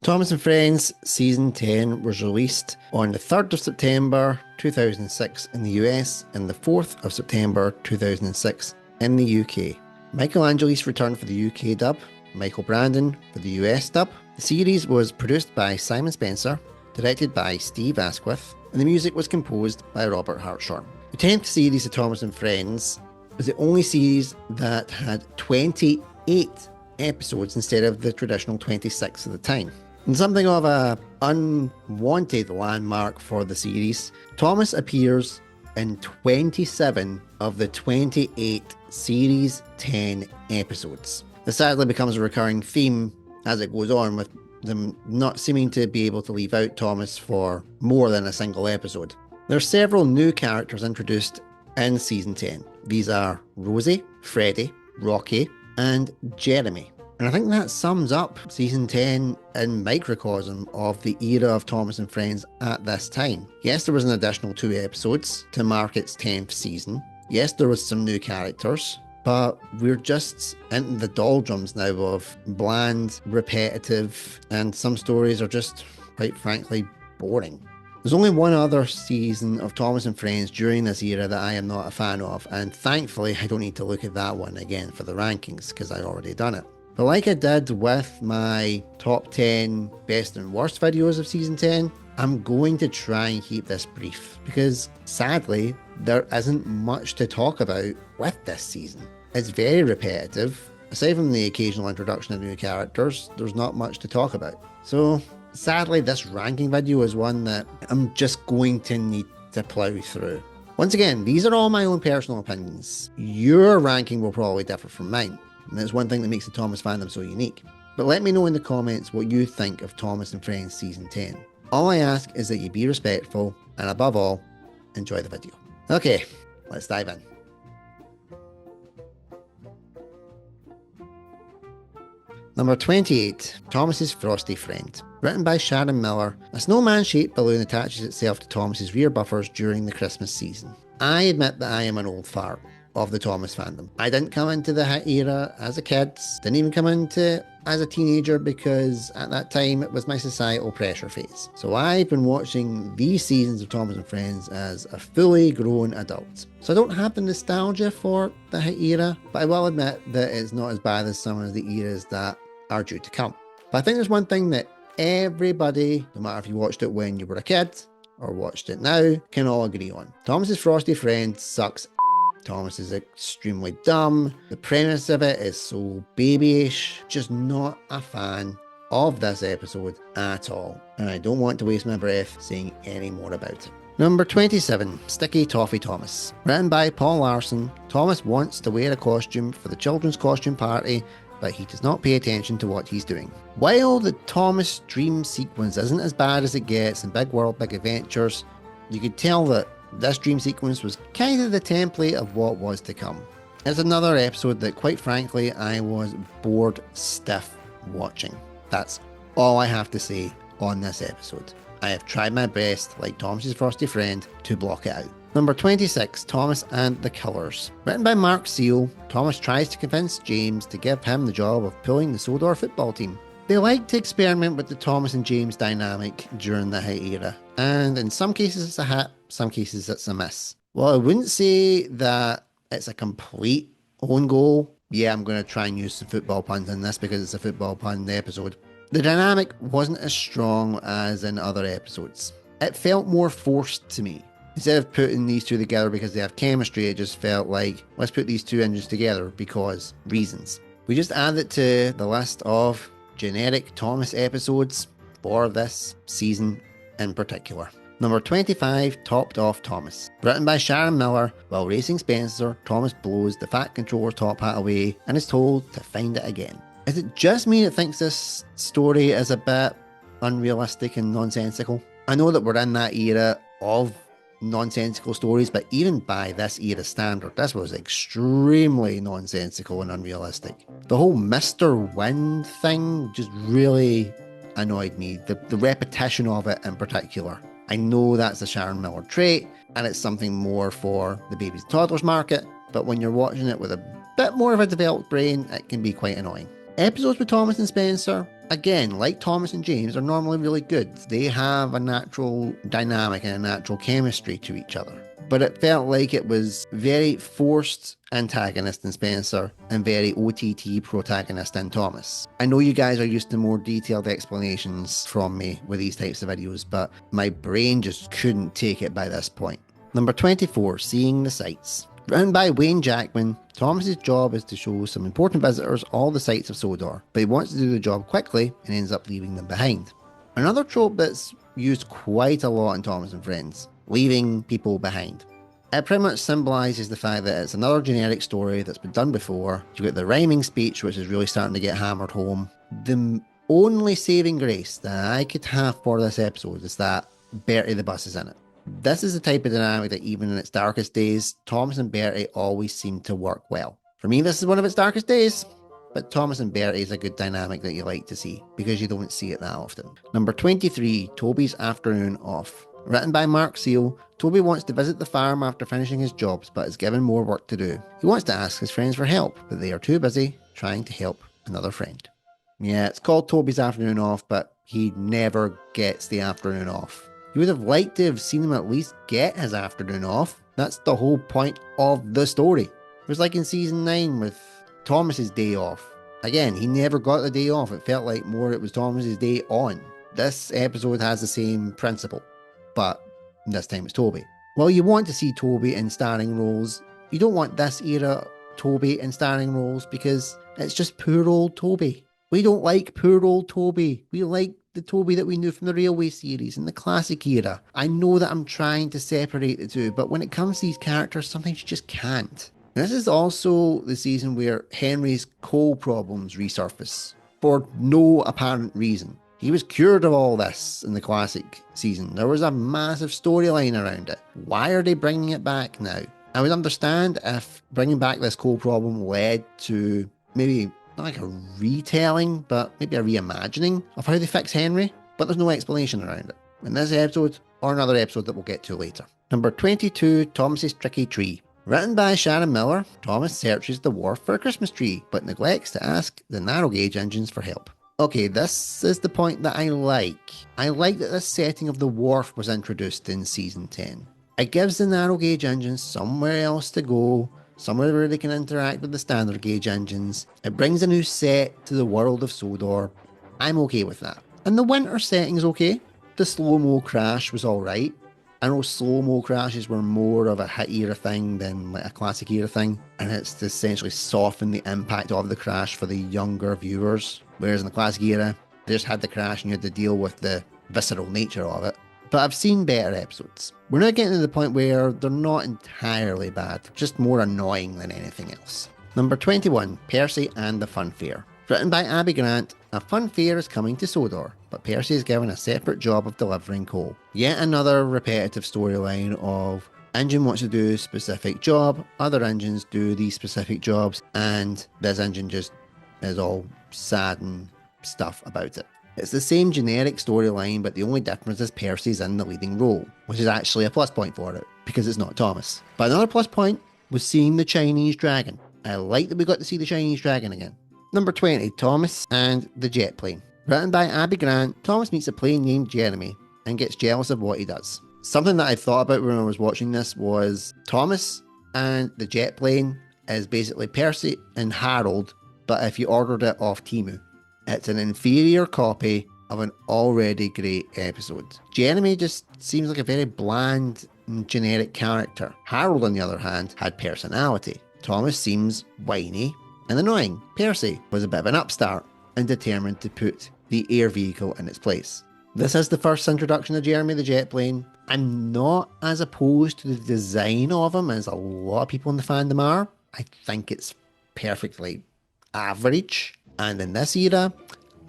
Thomas and Friends Season 10 was released on the 3rd of September 2006 in the US and the 4th of September 2006 in the UK. Michael Angelis returned for the UK dub, Michael Brandon for the US dub. The series was produced by Simon Spencer, directed by Steve Asquith, and the music was composed by Robert Hartshorn. The 10th series of Thomas and Friends was the only series that had 28 episodes instead of the traditional 26 at the time. And something of a unwanted landmark for the series, Thomas appears in 27 of the 28 series 10 episodes. This sadly becomes a recurring theme as it goes on, with them not seeming to be able to leave out Thomas for more than a single episode. There are several new characters introduced in season 10. These are Rosie, Freddie, Rocky, and Jeremy. And I think that sums up season 10 in microcosm of the era of Thomas and Friends at this time. Yes, there was an additional 2 episodes to mark its 10th season. Yes, there was some new characters, but we're just into the doldrums now of bland, repetitive, and some stories are just, quite frankly, boring. There's only one other season of Thomas and Friends during this era that I am not a fan of, and thankfully I don't need to look at that one again for the rankings because I've already done it. But like I did with my top 10 best and worst videos of season 10, I'm going to try and keep this brief because sadly there isn't much to talk about with this season. It's very repetitive. Aside from the occasional introduction of new characters, there's not much to talk about. So sadly this ranking video is one that I'm just going to need to plough through. Once again, these are all my own personal opinions. Your ranking will probably differ from mine. And that's one thing that makes the Thomas fandom so unique. But let me know in the comments what you think of Thomas and Friends Season 10. All I ask is that you be respectful, and above all, enjoy the video. Okay, let's dive in. Number 28, Thomas's Frosty Friend. Written by Sharon Miller, a snowman-shaped balloon attaches itself to Thomas's rear buffers during the Christmas season. I admit that I am an old fart of the Thomas fandom. I didn't come into the hit era as a kid, didn't even come into as a teenager because at that time it was my societal pressure phase. So I've been watching these seasons of Thomas and Friends as a fully grown adult. So I don't have the nostalgia for the hit era, but I will admit that it's not as bad as some of the eras that are due to come. But I think there's one thing that everybody, no matter if you watched it when you were a kid or watched it now, can all agree on. Thomas's Frosty Friend sucks. Thomas is extremely dumb. The premise of it is so babyish. Just not a fan of this episode at all. And I don't want to waste my breath saying any more about it. Number 27, Sticky Toffee Thomas. Written by Paul Larson, Thomas wants to wear a costume for the children's costume party, but he does not pay attention to what he's doing. While the Thomas dream sequence isn't as bad as it gets in Big World, Big Adventures, you could tell that this dream sequence was kind of the template of what was to come. It's another episode that, quite frankly, I was bored stiff watching. That's all I have to say on this episode. I have tried my best, like Thomas's Frosty Friend, to block it out. Number 26, Thomas and the Killers. Written by Mark Seal, Thomas tries to convince James to give him the job of pulling the Sodor football team. They like to experiment with the Thomas and James dynamic during the hit era, and in some cases it's a hit, some cases it's a miss. Well, I wouldn't say that it's a complete own goal. Yeah, I'm going to try and use some football puns in this because it's a football pun episode. The dynamic wasn't as strong as in other episodes. It felt more forced to me. Instead of putting these two together because they have chemistry, it just felt like, let's put these two engines together because reasons. We just add it to the list of generic Thomas episodes for this season in particular. Number 25, Topped Off Thomas. Written by Sharon Miller, while racing Spencer, Thomas blows the Fat Controller's top hat away and is told to find it again. Is it just me that thinks this story is a bit unrealistic and nonsensical? I know that we're in that era of nonsensical stories, but even by this era standard, this was extremely nonsensical and unrealistic. The whole Mr. Wind thing just really annoyed me, the repetition of it in particular. I know that's a Sharon Miller trait, and it's something more for the babies and toddlers market, but when you're watching it with a bit more of a developed brain, it can be quite annoying. Episodes with Thomas and Spencer Again, like Thomas and James, are normally really good. They have a natural dynamic and a natural chemistry to each other. But it felt like it was very forced antagonist in Spencer and very OTT protagonist in Thomas. I know you guys are used to more detailed explanations from me with these types of videos, but my brain just couldn't take it by this point. Number 24, Seeing the Sights. Written by Wayne Jackman, Thomas's job is to show some important visitors all the sights of Sodor, but he wants to do the job quickly and ends up leaving them behind. Another trope that's used quite a lot in Thomas and Friends, leaving people behind. It pretty much symbolises the fact that it's another generic story that's been done before. You've got the rhyming speech, which is really starting to get hammered home. The only saving grace that I could have for this episode is that Bertie the bus is in it. This is the type of dynamic that even in its darkest days, Thomas and Bertie always seem to work well. For me, this is one of its darkest days, but Thomas and Bertie is a good dynamic that you like to see, because you don't see it that often. Number 23, Toby's Afternoon Off. Written by Mark Seal, Toby wants to visit the farm after finishing his jobs, but is given more work to do. He wants to ask his friends for help, but they are too busy trying to help another friend. Yeah, it's called Toby's Afternoon Off, but he never gets the afternoon off. You would have liked to have seen him at least get his afternoon off. That's the whole point of the story. It was like in season 9 with Thomas's day off. Again, he never got the day off. It felt like more it was Thomas's day on. This episode has the same principle, but this time it's Toby. While you want to see Toby in starring roles, you don't want this era Toby in starring roles because it's just poor old Toby. We don't like poor old Toby. We like the Toby that we knew from the Railway series and the classic era. I know that I'm trying to separate the two, but when it comes to these characters, sometimes you just can't. And this is also the season where Henry's coal problems resurface for no apparent reason. He was cured of all this in the classic season. There was a massive storyline around it. Why are they bringing it back now? I would understand if bringing back this coal problem led to maybe not like a retelling, but maybe a reimagining of how they fix Henry, but there's no explanation around it in this episode or another episode that we'll get to later. Number 22, Thomas's Tricky Tree. Written by Sharon Miller, Thomas searches the wharf for a Christmas tree, but neglects to ask the narrow gauge engines for help. Okay, this is the point that I like. I like that this setting of the wharf was introduced in season 10. It gives the narrow gauge engines somewhere else to go, somewhere where they can interact with the standard gauge engines. It brings a new set to the world of Sodor. I'm okay with that. And the winter setting's okay. The slow-mo crash was alright. I know slow-mo crashes were more of a hit era thing than like a classic era thing, and it's to essentially soften the impact of the crash for the younger viewers. Whereas in the classic era, they just had the crash and you had to deal with the visceral nature of it. But I've seen better episodes. We're now getting to the point where they're not entirely bad, just more annoying than anything else. Number 21, Percy and the Fun Fair. Written by Abby Grant, a fun fair is coming to Sodor, but Percy is given a separate job of delivering coal. Yet another repetitive storyline of engine wants to do a specific job, other engines do these specific jobs, and this engine just is all sad and stuff about it. It's the same generic storyline, but the only difference is Percy's in the leading role, which is actually a plus point for it, because it's not Thomas. But another plus point was seeing the Chinese dragon. I like that we got to see the Chinese dragon again. Number 20, Thomas and the jet plane. Written by Abby Grant, Thomas meets a plane named Jeremy and gets jealous of what he does. Something that I thought about when I was watching this was Thomas and the jet plane is basically Percy and Harold, but if you ordered it off Temu. It's an inferior copy of an already great episode. Jeremy just seems like a very bland and generic character. Harold, on the other hand, had personality. Thomas seems whiny and annoying. Percy was a bit of an upstart and determined to put the air vehicle in its place. This is the first introduction of Jeremy the jet plane. I'm not as opposed to the design of him as a lot of people in the fandom are. I think it's perfectly average. And in this era,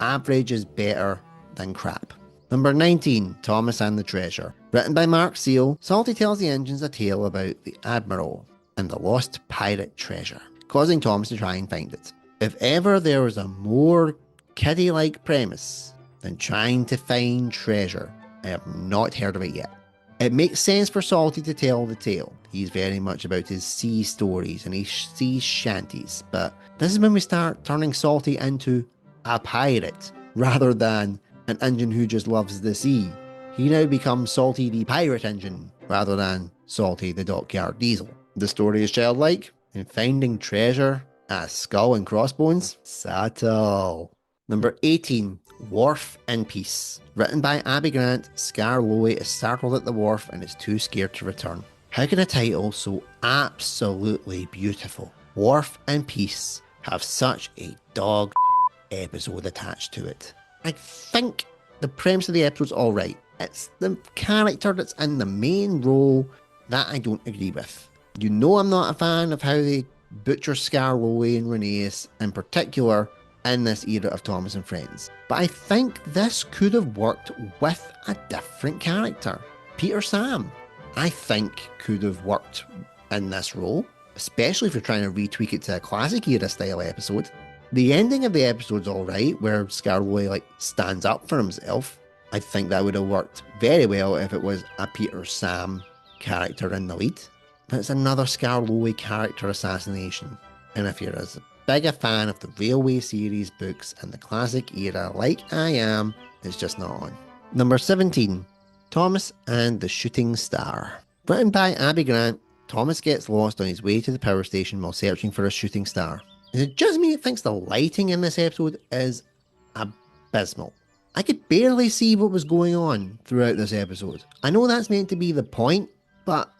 average is better than crap. Number 19, Thomas and the Treasure. Written by Mark Seal, Salty tells the engines a tale about the Admiral and the lost pirate treasure, causing Thomas to try and find it. If ever there was a more kiddie-like premise than trying to find treasure, I have not heard of it yet. It makes sense for Salty to tell the tale. He's very much about his sea stories and his sea shanties, but this is when we start turning Salty into a pirate. Rather than an engine who just loves the sea, he now becomes Salty the pirate engine rather than Salty the dockyard diesel. The story is childlike, and finding treasure at Skull and Crossbones, subtle. Number 18, Wharf in Peace. Written by Abby Grant, Scar Lowe is startled at the wharf and is too scared to return. How can a title so absolutely beautiful, Wharf in Peace, have such a dog episode attached to it? I think the premise of the episode's alright. It's the character that's in the main role that I don't agree with. You know I'm not a fan of how they butcher Scar Lowe and Rhaenys in particular in this era of Thomas and Friends. But I think this could have worked with a different character. Peter Sam, I think, could have worked in this role, especially if you're trying to retweak it to a classic era style episode. The ending of the episode's alright, where Scar Lowe stands up for himself. I think that would have worked very well if it was a Peter Sam character in the lead. But it's another Scar Lowe character assassination. And if you're as big a fan of the Railway series books and the classic era like I am, it's just not on. Number 17, Thomas and the Shooting Star. Written by Abby Grant, Thomas gets lost on his way to the power station while searching for a shooting star. Is it just me that thinks the lighting in this episode is abysmal? I could barely see what was going on throughout this episode. I know that's meant to be the point, but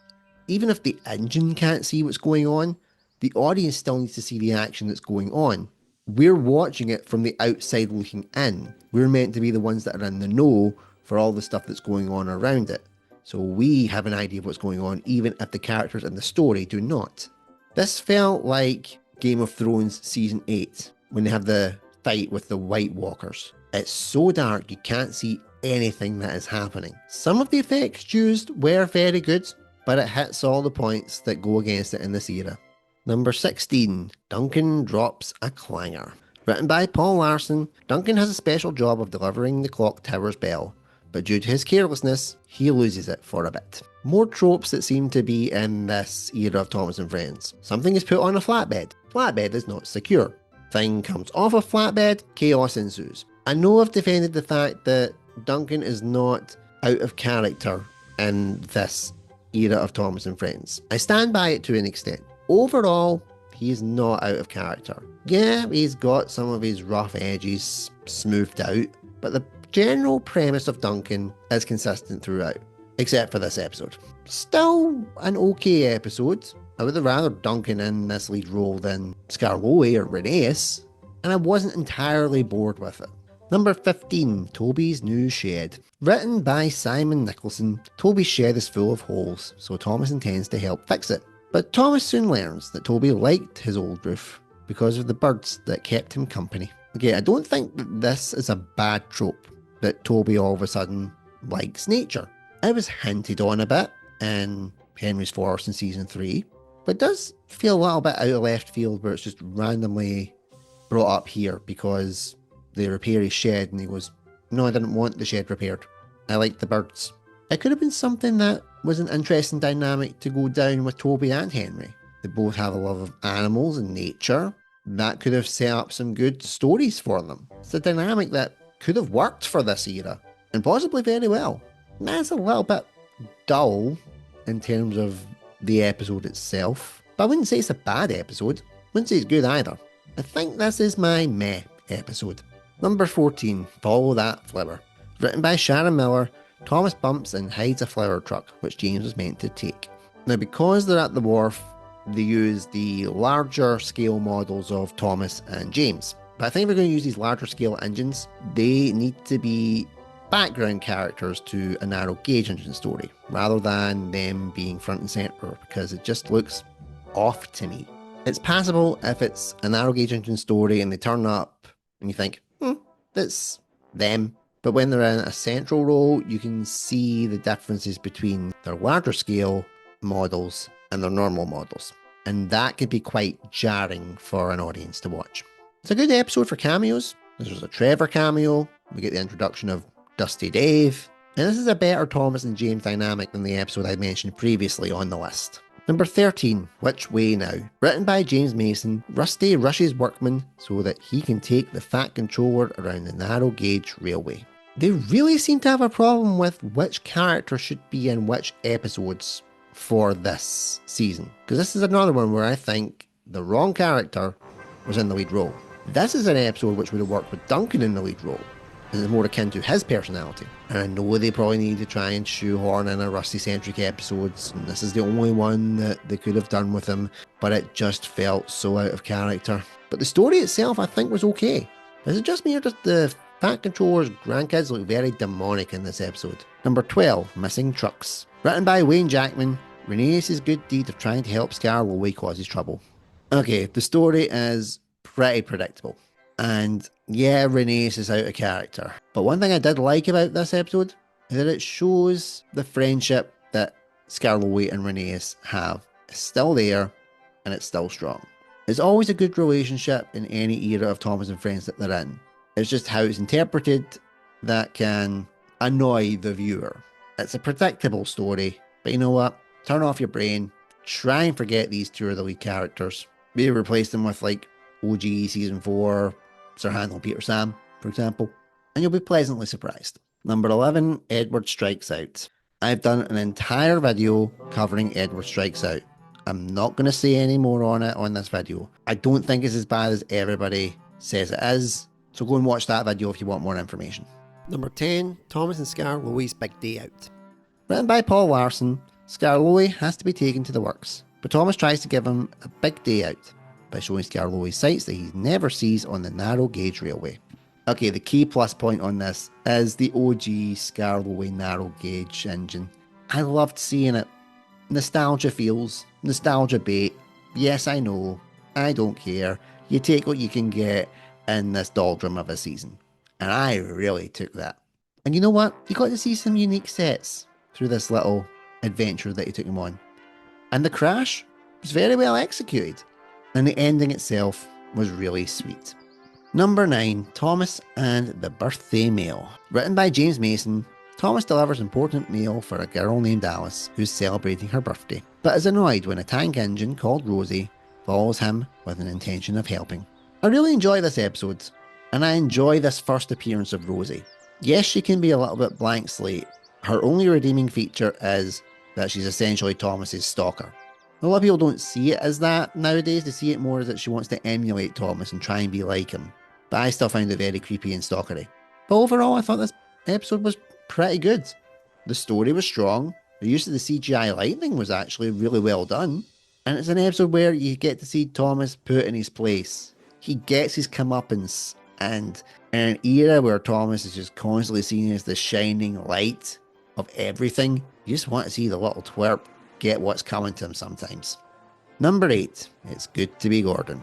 even if the engine can't see what's going on, the audience still needs to see the action that's going on. We're watching it from the outside looking in. We're meant to be the ones that are in the know for all the stuff that's going on around it. So we have an idea of what's going on, even if the characters in the story do not. This felt like Game of Thrones Season 8, when they have the fight with the White Walkers. It's so dark you can't see anything that is happening. Some of the effects used were very good, but it hits all the points that go against it in this era. Number 16, Duncan drops a clanger. Written by Paul Larson, Duncan has a special job of delivering the clock tower's bell, but due to his carelessness, he loses it for a bit. More tropes that seem to be in this era of Thomas and Friends. Something is put on a flatbed. Flatbed is not secure. Thing comes off a flatbed, chaos ensues. I know I've defended the fact that Duncan is not out of character in this era of Thomas and Friends. I stand by it to an extent. Overall, he's not out of character. Yeah, he's got some of his rough edges smoothed out, but the general premise of Duncan is consistent throughout, except for this episode. Still an okay episode. I would have rather Duncan in this lead role than Scar Lowe or Rhaenys, and I wasn't entirely bored with it. Number 15, Toby's new shed. Written by Simon Nicholson, Toby's shed is full of holes, so Thomas intends to help fix it. But Thomas soon learns that Toby liked his old roof because of the birds that kept him company. Okay, I don't think that this is a bad trope, that Toby all of a sudden likes nature. It was hinted on a bit in Henry's Forest in Season 3, but it does feel a little bit out of left field where it's just randomly brought up here because they repair his shed and he goes, no, I didn't want the shed repaired. I like the birds. It could have been something that was an interesting dynamic to go down with Toby and Henry. They both have a love of animals and nature. That could have set up some good stories for them. It's a dynamic that could have worked for this era, and possibly very well. That's a little bit dull in terms of the episode itself, but I wouldn't say it's a bad episode. I wouldn't say it's good either. I think this is my meh episode. Number 14, Follow That Flower. Written by Sharon Miller, Thomas bumps and hides a flower truck, which James was meant to take. Now, because they're at the wharf, they use the larger scale models of Thomas and James. But I think if we're going to use these larger scale engines, they need to be background characters to a narrow gauge engine story, rather than them being front and centre, because it just looks off to me. It's passable if it's a narrow gauge engine story and they turn up and you think, that's them. But when they're in a central role, you can see the differences between their larger scale models and their normal models. And that could be quite jarring for an audience to watch. It's a good episode for cameos. There's a Trevor cameo. We get the introduction of Dusty Dave. And this is a better Thomas and James dynamic than the episode I mentioned previously on the list. Number 13, Which Way Now? Written by James Mason, Rusty rushes workmen so that he can take the Fat Controller around the narrow gauge railway. They really seem to have a problem with which character should be in which episodes for this season. Because this is another one where I think the wrong character was in the lead role. This is an episode which would have worked with Duncan in the lead role. This is more akin to his personality. And I know they probably need to try and shoehorn in a Rusty-centric episodes, and this is the only one that they could have done with him, but it just felt so out of character. But the story itself, I think, was okay. Is it just me or does the Fat Controller's grandkids look very demonic in this episode? Number 12, Missing Trucks. Written by Wayne Jackman, Rhaenys' good deed of trying to help Scarlowe causes trouble. Okay, the story is pretty predictable. And yeah, Rhaenys is out of character. But one thing I did like about this episode is that it shows the friendship that Scarlowe and Rhaenys have. It's still there, and it's still strong. It's always a good relationship in any era of Thomas and Friends that they're in. It's just how it's interpreted that can annoy the viewer. It's a predictable story, but you know what? Turn off your brain, try and forget these two are the lead characters. Maybe replace them with like OG Season 4, Sir Handel and Peter Sam, for example, and you'll be pleasantly surprised. Number 11, Edward Strikes Out. I've done an entire video covering Edward Strikes Out. I'm not going to say any more on it on this video. I don't think it's as bad as everybody says it is, so go and watch that video if you want more information. Number 10, Thomas and Scarlowe's Big Day Out. Written by Paul Larson, Scarlowe has to be taken to the works, but Thomas tries to give him a big day out by showing Scarlowe sights that he never sees on the narrow gauge railway. Okay, the key plus point on this is the OG Scarlowe narrow gauge engine. I loved seeing it. Nostalgia feels, nostalgia bait. Yes, I know, I don't care. You take what you can get in this doldrum of a season. And I really took that. And you know what? You got to see some unique sets through this little adventure that he took him on. And the crash was very well executed. And the ending itself was really sweet. Number 9, Thomas and the Birthday Mail. Written by James Mason, Thomas delivers important mail for a girl named Alice who's celebrating her birthday, but is annoyed when a tank engine called Rosie follows him with an intention of helping. I really enjoy this episode, and I enjoy this first appearance of Rosie. Yes, she can be a little bit blank slate. Her only redeeming feature is that she's essentially Thomas's stalker. A lot of people don't see it as that nowadays. They see it more as that she wants to emulate Thomas and try and be like him. But I still find it very creepy and stalkery. But overall, I thought this episode was pretty good. The story was strong. The use of the CGI lightning was actually really well done. And it's an episode where you get to see Thomas put in his place. He gets his comeuppance. And in an era where Thomas is just constantly seen as the shining light of everything, you just want to see the little twerp get what's coming to him sometimes. Number 8, It's Good to Be Gordon.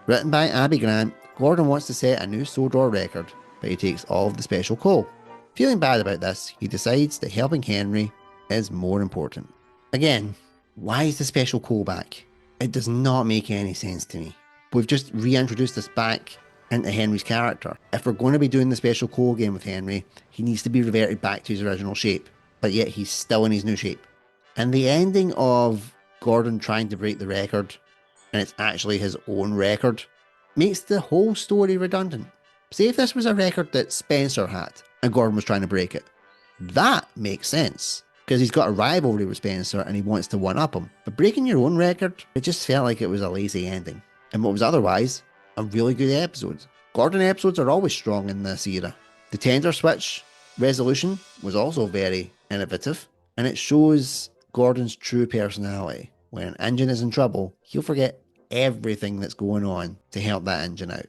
Written by Abby Grant, Gordon wants to set a new Sodor record, but he takes all of the special coal. Feeling bad about this, he decides that helping Henry is more important. Again, why is the special coal back? It does not make any sense to me. We've just reintroduced this back into Henry's character. If we're going to be doing the special coal game with Henry, he needs to be reverted back to his original shape, but yet he's still in his new shape. And the ending of Gordon trying to break the record, and it's actually his own record, makes the whole story redundant. Say if this was a record that Spencer had, and Gordon was trying to break it. That makes sense, because he's got a rivalry with Spencer and he wants to one-up him. But breaking your own record, it just felt like it was a lazy ending. And what was otherwise a really good episode. Gordon episodes are always strong in this era. The tender switch resolution was also very innovative, and it shows Gordon's true personality. When an engine is in trouble, he'll forget everything that's going on to help that engine out.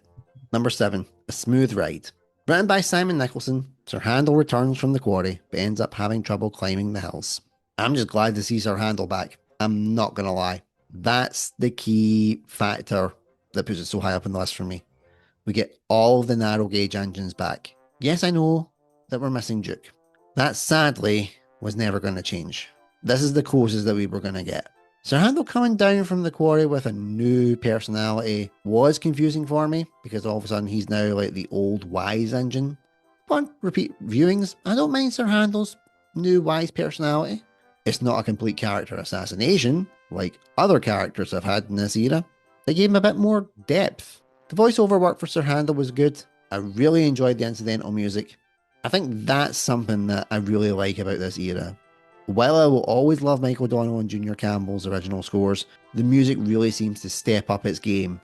Number 7, A Smooth Ride. Written by Simon Nicholson, Sir Handel returns from the quarry, but ends up having trouble climbing the hills. I'm just glad to see Sir Handel back. I'm not going to lie. That's the key factor that puts it so high up on the list for me. We get all of the narrow gauge engines back. Yes, I know that we're missing Duke. That sadly was never going to change. This is the closest that we were going to get. Sir Handel coming down from the quarry with a new personality was confusing for me, because all of a sudden he's now like the old wise engine. Upon repeat viewings, I don't mind Sir Handel's new wise personality. It's not a complete character assassination, Like other characters I've had in this era, they gave him a bit more depth. The voiceover work for Sir Handel was good. I really enjoyed the incidental music. I think that's something that I really like about this era. While I will always love Michael O'Donnell and Junior Campbell's original scores, the music really seems to step up its game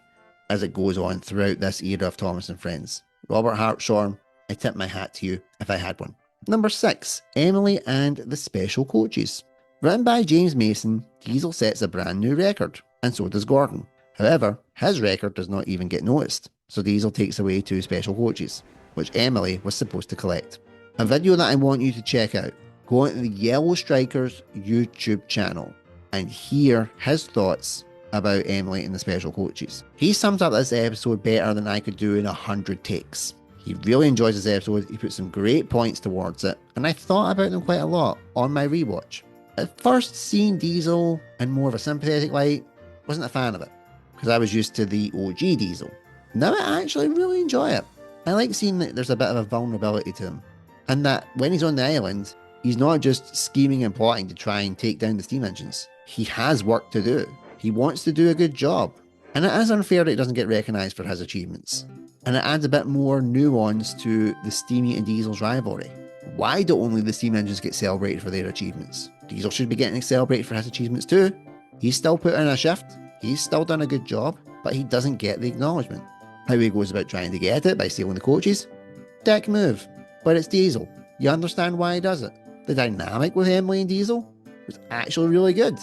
as it goes on throughout this era of Thomas and Friends. Robert Hartshorn, I tip my hat to you if I had one. Number 6, Emily and the Special Coaches. Written by James Mason, Diesel sets a brand new record, and so does Gordon. However, his record does not even get noticed, so Diesel takes away 2 special coaches, which Emily was supposed to collect. A video that I want you to check out. Go onto the Yellow Strikers YouTube channel and hear his thoughts about Emily and the special coaches. He sums up this episode better than I could do in 100 takes. He really enjoys this episode, he put some great points towards it, and I thought about them quite a lot on my rewatch. At first, seeing Diesel in more of a sympathetic light, wasn't a fan of it, because I was used to the OG Diesel. Now I actually really enjoy it. I like seeing that there's a bit of a vulnerability to him, and that when he's on the island, he's not just scheming and plotting to try and take down the steam engines. He has work to do. He wants to do a good job. And it is unfair that he doesn't get recognised for his achievements. And it adds a bit more nuance to the Steamy and Diesel's rivalry. Why do only the steam engines get celebrated for their achievements? Diesel should be getting celebrated for his achievements too. He's still put in a shift. He's still done a good job, but he doesn't get the acknowledgement. How he goes about trying to get it by stealing the coaches? Dick move. But it's Diesel. You understand why he does it. The dynamic with Emily and Diesel was actually really good.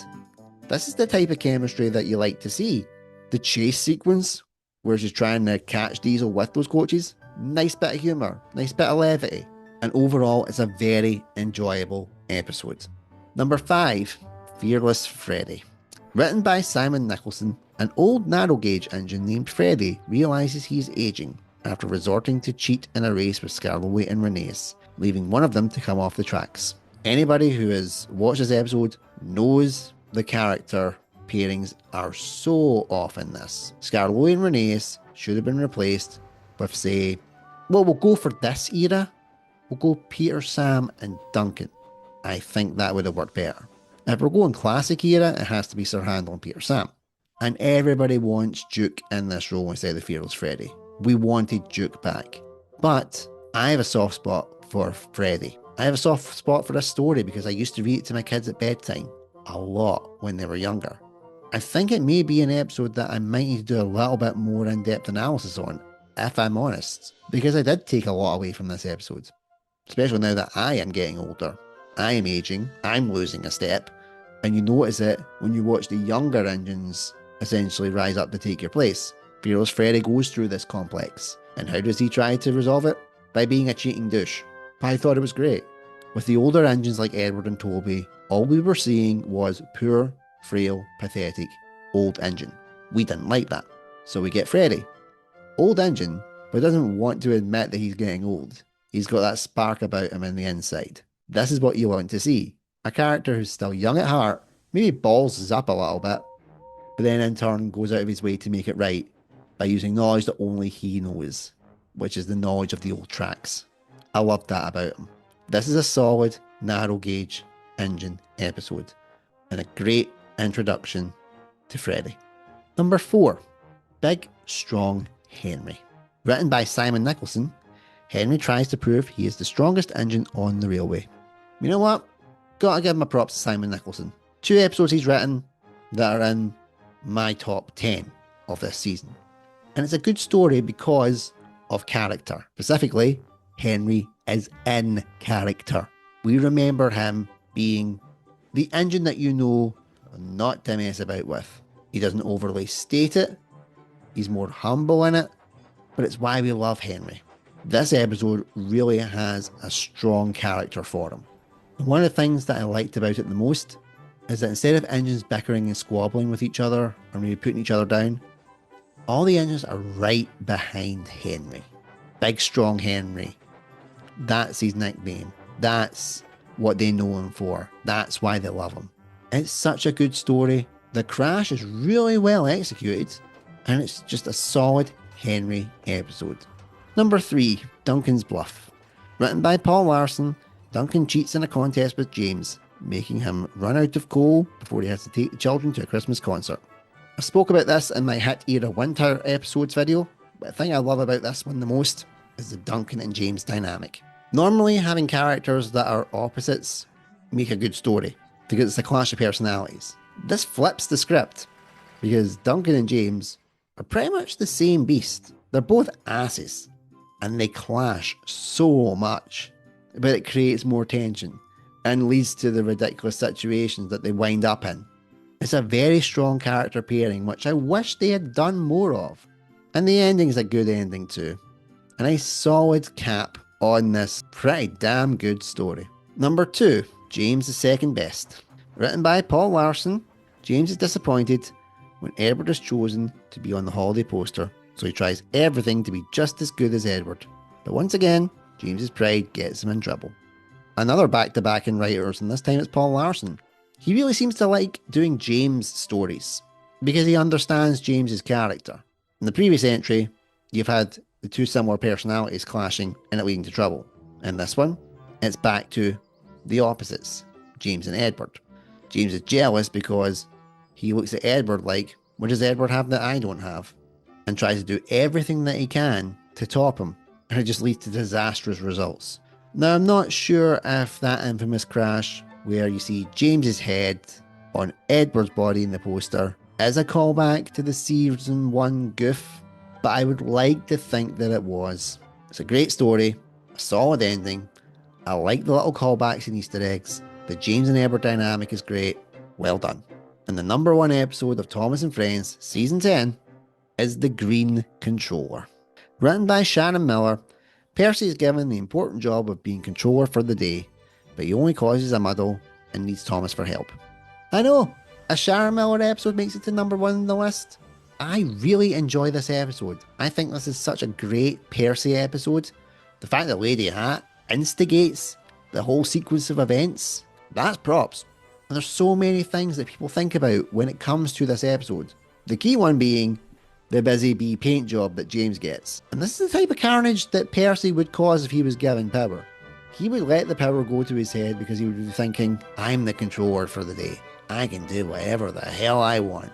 This is the type of chemistry that you like to see. The chase sequence, where she's trying to catch Diesel with those coaches, nice bit of humour, nice bit of levity. And overall, it's a very enjoyable episode. Number 5, Fearless Freddy. Written by Simon Nicholson, an old narrow gauge engine named Freddy realises he is aging after resorting to cheat in a race with Scarloway and Reneus, leaving one of them to come off the tracks. Anybody who has watched this episode knows the character pairings are so off in this. Scarloway and Reneus should have been replaced with, say, well, we'll go for this era. We'll go Peter, Sam, and Duncan. I think that would have worked better. If we're going classic era, it has to be Sir Handel and Peter, Sam. And everybody wants Duke in this role instead of Fearless Freddy. We wanted Duke back. But I have a soft spot for Freddy. I have a soft spot for this story because I used to read it to my kids at bedtime a lot when they were younger. I think it may be an episode that I might need to do a little bit more in-depth analysis on, if I'm honest, because I did take a lot away from this episode. Especially now that I am getting older. I am aging, I'm losing a step, and you notice it when you watch the younger engines essentially rise up to take your place. Fearless Freddy goes through this complex, and how does he try to resolve it? By being a cheating douche. But I thought it was great. With the older engines like Edward and Toby, all we were seeing was poor, frail, pathetic, old engine. We didn't like that. So we get Freddy. Old engine, but doesn't want to admit that he's getting old. He's got that spark about him in the inside. This is what you want to see. A character who's still young at heart, maybe balls up a little bit, but then in turn goes out of his way to make it right by using knowledge that only he knows, which is the knowledge of the old tracks. I love that about him. This is a solid, narrow gauge engine episode, and a great introduction to Freddy. Number 4, Big Strong Henry. Written by Simon Nicholson, Henry tries to prove he is the strongest engine on the railway. You know what? Gotta give my props to Simon Nicholson. 2 episodes he's written that are in my top 10 of this season. And it's a good story because of character. Specifically, Henry is in character. We remember him being the engine that you know not to mess about with. He doesn't overly state it. He's more humble in it. But it's why we love Henry. This episode really has a strong character for him. And one of the things that I liked about it the most is that instead of engines bickering and squabbling with each other or maybe putting each other down, all the engines are right behind Henry. Big Strong Henry. That's his nickname. That's what they know him for. That's why they love him. It's such a good story. The crash is really well executed, and it's just a solid Henry episode. Number 3, Duncan's Bluff. Written by Paul Larson, Duncan cheats in a contest with James, making him run out of coal before he has to take the children to a Christmas concert. I spoke about this in my hit era winter episodes video, but the thing I love about this one the most is the Duncan and James dynamic. Normally, having characters that are opposites make a good story, because it's a clash of personalities. This flips the script, because Duncan and James are pretty much the same beast. They're both asses, and they clash so much, but it creates more tension and leads to the ridiculous situations that they wind up in. It's a very strong character pairing, which I wish they had done more of. And the ending's a good ending too. A nice solid cap on this pretty damn good story. Number 2, James is second best. Written by Paul Larson, James is disappointed when Edward is chosen to be on the holiday poster, so he tries everything to be just as good as Edward. But once again, James's pride gets him in trouble. Another back-to-back in writers, and this time it's Paul Larson. He really seems to like doing James stories, because he understands James's character. In the previous entry, you've had the two similar personalities clashing and it leading to trouble. In this one, it's back to the opposites, James and Edward. James is jealous because he looks at Edward like, what does Edward have that I don't have? And tries to do everything that he can to top him, and it just leads to disastrous results. Now, I'm not sure if that infamous crash where you see James's head on Edward's body in the poster is a callback to the season 1 goof, but I would like to think that it was. It's a great story, a solid ending. I like the little callbacks and Easter eggs. The James and Edward dynamic is great. Well done. And the number 1 episode of Thomas and Friends, season 10, is The Green Controller. Written by Sharon Miller, Percy is given the important job of being controller for the day, but he only causes a muddle and needs Thomas for help. I know, a Sharon Miller episode makes it to number 1 on the list. I really enjoy this episode. I think this is such a great Percy episode. The fact that Lady Hat instigates the whole sequence of events, that's props. And there's so many things that people think about when it comes to this episode. The key one being the busy bee paint job that James gets. And this is the type of carnage that Percy would cause if he was given power. He would let the power go to his head because he would be thinking, I'm the controller for the day. I can do whatever the hell I want.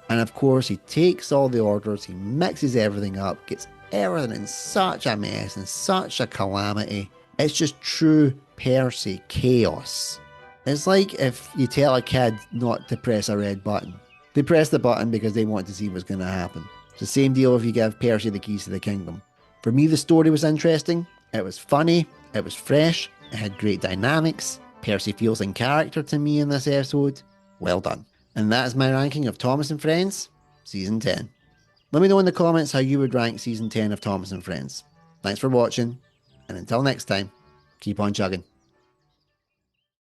And of course, he takes all the orders, he mixes everything up, gets everything in such a mess and such a calamity. It's just true Percy chaos. It's like if you tell a kid not to press a red button. They press the button because they want to see what's going to happen. It's the same deal if you give Percy the keys to the kingdom. For me, the story was interesting. It was funny. It was fresh. It had great dynamics. Percy feels in character to me in this episode. Well done. And that is my ranking of Thomas and Friends, Season 10. Let me know in the comments how you would rank Season 10 of Thomas and Friends. Thanks for watching, and until next time, keep on chugging.